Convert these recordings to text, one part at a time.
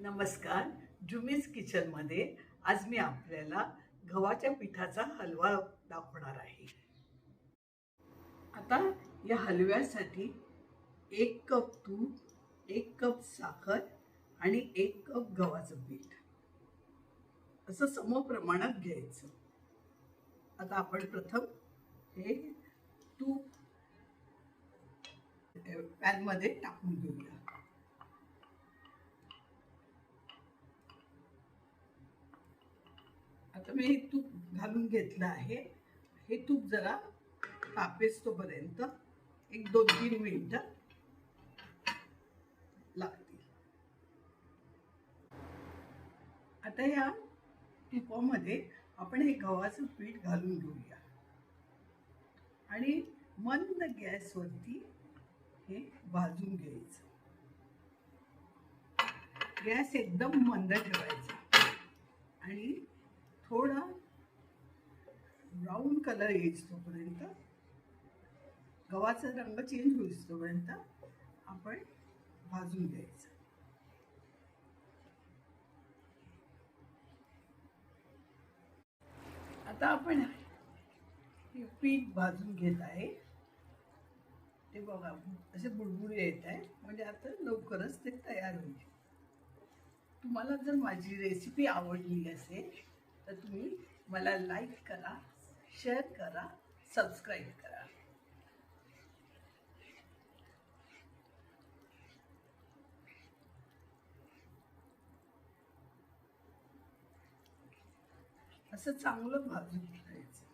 नमस्कार. जुमीज किचनमध्ये आज मी आपल्याला गव्हाच्या पिठाचा हलवा दाखवणार आहे. आता या हलव्यासाठी 1 कप तूप, 1 कप साखर आणि 1 कप गव्हाचं पीठ असं सम प्रमाणात घ्यायचं. आता आपण प्रथम हे तूप पॅनमध्ये टाकून घेऊया. आता मी हे तूप घालून घेतलं आहे. हे तूप जरा तापेस तोपर्यंत 1-2-3 मिनिटं लागतील. आता या तुपामध्ये आपण हे गव्हाचं पीठ घालून घेऊया आणि मंद गॅसवरती हे भाजून घ्यायचं. गॅस एकदम मंद ठेवायचा आणि थोडा ब्राऊन कलर येईल तोपर्यंत, गव्हाचा रंग चेंज होईल तोपर्यंत आपण भाजून घ्यायचं. आता आपण हे पीठ भाजून घेत आहे. ते बघा असे बुडबुडे येत आहे, म्हणजे आता लवकरच ते तयार होईल. तुम्हाला जर माझी रेसिपी आवडली असेल तर तुम्ही मला लाईक करा, शेअर करा, सबस्क्राईब करा. असं चांगलं भाजून घ्यायचं,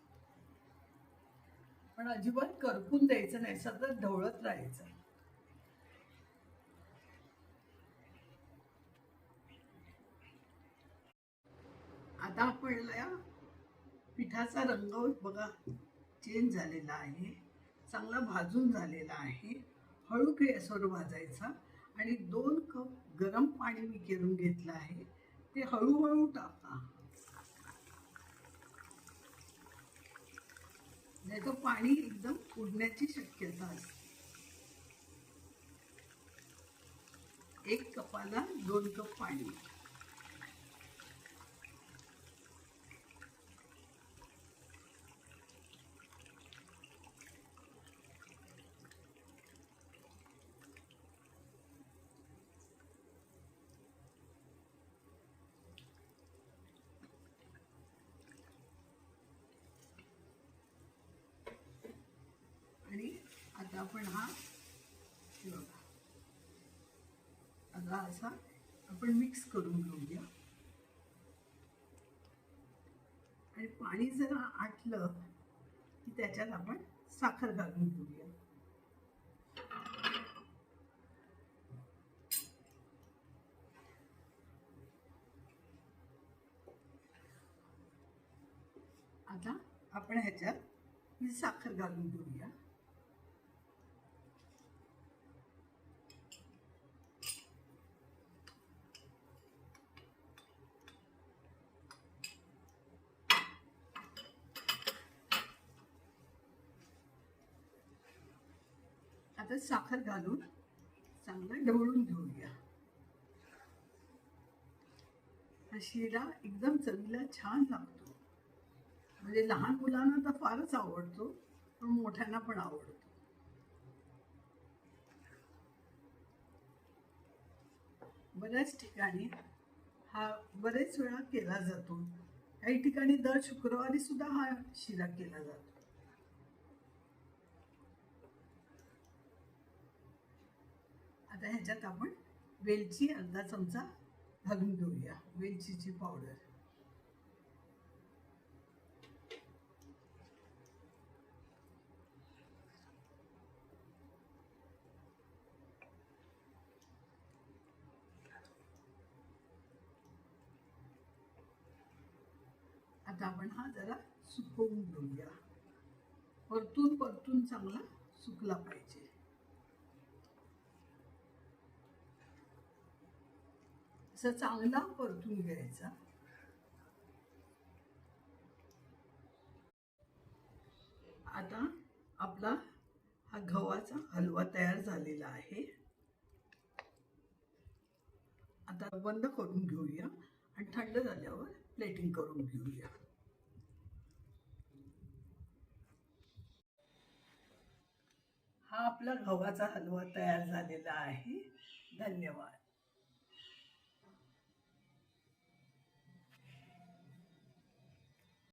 पण अजिबात करपून द्यायचं नाही, सतत ढवळत राहायचं. आता आपल्याला पिठाचा रंग बघा चेंज झालेला आहे, चांगला भाजून झालेला आहे. हळू गॅसवर भाजायचा आणि 2 कप गरम पाणी मी करून घेतलं आहे, ते हळूहळू टाका, नाही तर पाणी एकदम उडण्याची शक्यता असते. 1 कपाला 2 कप पाणी. आणि आता आपण हा बघा आता असा आपण मिक्स करून घेऊया आणि पाणी जरा आटलं की त्याच्यात आपण साखर घालून घेऊया. आता आपण ह्याच्यात ही साखर घालून घेऊया. आता साखर घालून चांगलं ढवळून घेऊया. हा शिरा एकदम चवीला छान लागतो, म्हणजे लहान मुलांना तर फारच आवडतो, पण मोठ्यांना पण आवडतो. बऱ्याच ठिकाणी हा बरेच वेळा केला जातो. काही ठिकाणी दर शुक्रवारी सुद्धा हा शिरा केला जातो. आता ह्याच्यात आपण वेलची अर्धा चमचा घालून घेऊया, वेलचीची पावडर. आता आपण हा जरा सुकवून घेऊया, परतून परतून चांगला सुकला पाहिजे. असं चांगला परतून घ्यायचा. आता आपला हा गव्हाचा हलवा तयार झालेला आहे. आता बंद करून घेऊया आणि थंड झाल्यावर प्लेटिंग करून घेऊया. हा आपला गव्हाचा हलवा तयार झालेला आहे. धन्यवाद.